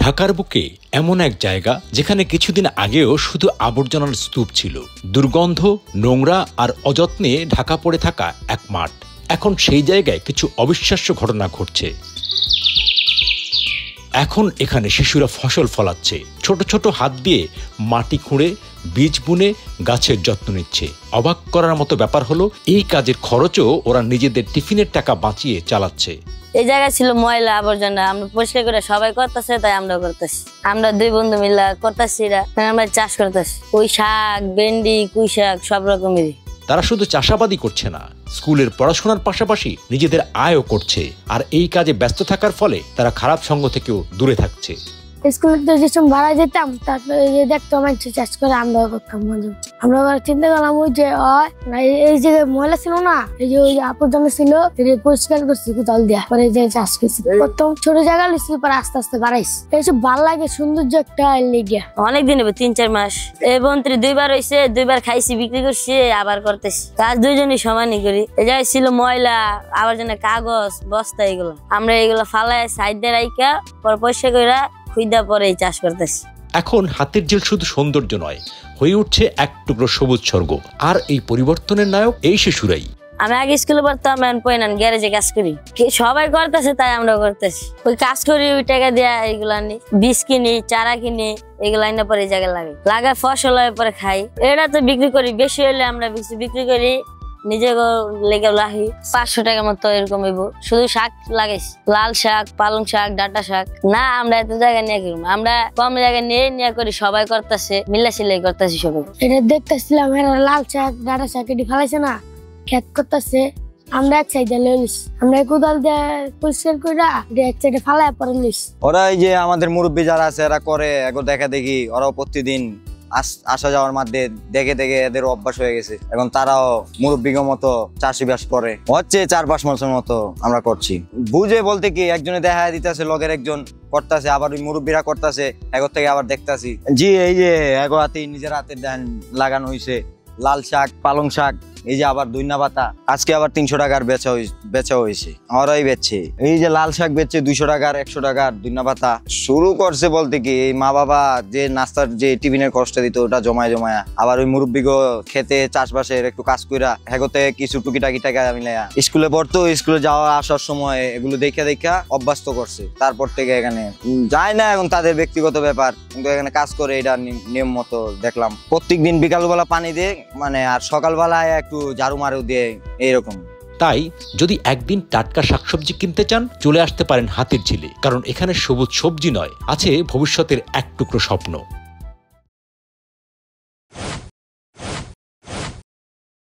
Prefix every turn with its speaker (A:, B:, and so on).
A: ঢাকার বুকে এমন এক জায়গা যেখানে কিছুদিন আগেও শুধু আবর্জনার স্তূপ ছিল, দুর্গন্ধ, নোংরা আর অযত্নে ঢাকা পড়ে থাকা এক মাঠ। এখন সেই জায়গায় কিছু অবিশ্বাস্য ঘটনা ঘটছে। এখন এখানে শিশুরা ফসল ফলাচ্ছে, ছোট ছোট হাত দিয়ে মাটি খুঁড়ে বীজ বুনে গাছের যত্ন নিচ্ছে। অবাক করার মতো ব্যাপার হলো, এই কাজের খরচও ওরা নিজেদের টিফিনের টাকা বাঁচিয়ে চালাচ্ছে।
B: এই জায়গা ছিল ময়লা আবর্জনা, আমরা পরিষ্কার করে সবাই করতেছে, তাই আমরাও করতেছি। আমরা দুই বন্ধু মিলা করতেছি, আমরা চাষ করতেছি, ওই শাক, ভেন্ডি, কুই শাক সব রকমেরই।
A: তারা শুধু চাষাবাদই করছে না, স্কুলের পড়াশোনার পাশাপাশি নিজেদের আয়ও করছে। আর এই কাজে ব্যস্ত থাকার ফলে তারা খারাপ সঙ্গ থেকেও দূরে থাকছে।
C: স্কুলে যে সময় ভাড়া যেতাম, তারপরে যে দেখতাম চাষ করে আমরাও করতাম। আমরা চিন্তা করলাম ওই যে এই জায়গায় ময়লা ছিল না, এই যে ওই আবর্জনা ছিল, পরিষ্কার করছি কোদাল দিয়া, পরে যে চাষ করছি। প্রথম ছোট জায়গা লিখছি, পরে আস্তে আস্তে বাড়াইছি। এইসব ভালো লাগে, সৌন্দর্য একটা লেগে।
B: অনেকদিন হবে, 3-4 মাস। এই বন্ত্রী 2বার হয়েছে, 2বার খাইছি, বিক্রি করছি, আবার করতেছি। কাজ দুইজনই সমানই করি। এই জায়গায় ছিল ময়লা আবর্জনা, কাগজ, বস্তা, এগুলো আমরা এগুলো ফালাই সাইড দিয়ে রাইখা পরে পয়সা করে খুইদা পরে চাষ করতেছি।
A: এখন হাতের ঝিল শুধু সৌন্দর্য নয়, হয়ে উঠছে এক টুকরো সবুজ স্বর্গ। আর এই পরিবর্তনের নায়ক এই শিশুরাই।
B: আমি আগে স্কুলে পড়তাম, গ্যারেজে কাজ করি, সবাই করতেছে তাই আমরাও করতেছি। ওই কাজ করি, ওই টাকা দিয়া এগুলা নি, বীজ কিনি, চারা কিনি, এগুলো আইনা পরে এই জায়গায় লাগায় ফসল হয়ে পরে খাই। এটা তো বিক্রি করি, বেশি হলে আমরা বিক্রি করি, নিজে লেগে লাহি 500 টাকার মতো এরকম হইব। শুধু শাক লাগাইছি, লাল শাক, পালং শাক, ডাঁটা শাক। না আমরা এত জায়গা নিয়ে কিনবো, আমরা কম জায়গায় নিয়ে করি, সবাই করতেছে, মিল্লা সিলাই করতেছি সবাই।
C: এটা দেখতেছিলাম, এরা লাল শাক, ডাঁটা শাক এটি ফেলাইছে না, খেত করতেছে। আমরা এক সাইডে লইলিস, আমরা কোদাল দিয়ে পরিষ্কার করে এক সাইডে ফালাই পরে লিস।
D: ওরা এই যে আমাদের মুরব্বী যারা আছে এরা করে, এগো দেখা দেখি ওরাও প্রতিদিন আসা যাওয়ার মধ্যে দেখে দেখে এদের অভ্যাস হয়ে গেছে। এখন তারাও মুরব্বীর মতো চাষিবাস করে হচ্ছে। 4-5 মাসের মতো আমরা করছি। বুঝে বলতে কি, একজনে দেখা দিতেছে, লগের একজন করতেছে, আবার ওই মুরব্বীরা করতেছে, এগোর থেকে আবার দেখতেছি। জি, এই যে এগো হাতে নিজের হাতে লাগানো হয়েছে লাল শাক, পালং শাক, এই যে আবার ধনিয়া পাতা, আজকে আবার 300 টাকার বেচা হয়েছে। ওরাই বেচছে, এই যে লাল শাক বেচছে 200 টাকার, 100 টাকার। ধনিয়া পাতা শুরু করছে বলতে কি, এই মা বাবা যে নাস্তার যে টিফিনের কষ্ট দিত, ওটা জমায় আবার ওই মুরব্বীগো খেতে চাষবাসের একটু কাজ কইরা হেগোতে কিছু টুকিটাকি টাকা মিলাইয়া স্কুলে পড়তো। স্কুলে যাওয়া আসার সময় এগুলো দেখা অভ্যস্ত করছে। তারপর থেকে এখানে যায় না, এখন তাদের ব্যক্তিগত ব্যাপার, কিন্তু এখানে কাজ করে এটা নিয়ম মতো দেখলাম। প্রত্যেকদিন বিকালবেলা পানি দিয়ে আর সকালবেলায় একটু ঝাড়ু মারু দিয়ে, এইরকম।
A: তাই যদি একদিন টাটকা শাকসবজি কিনতে চান, চলে আসতে পারেন হাতের ঝিলে। কারণ এখানে সবুজ সবজি নয়, আছে ভবিষ্যতের এক টুকরো স্বপ্ন।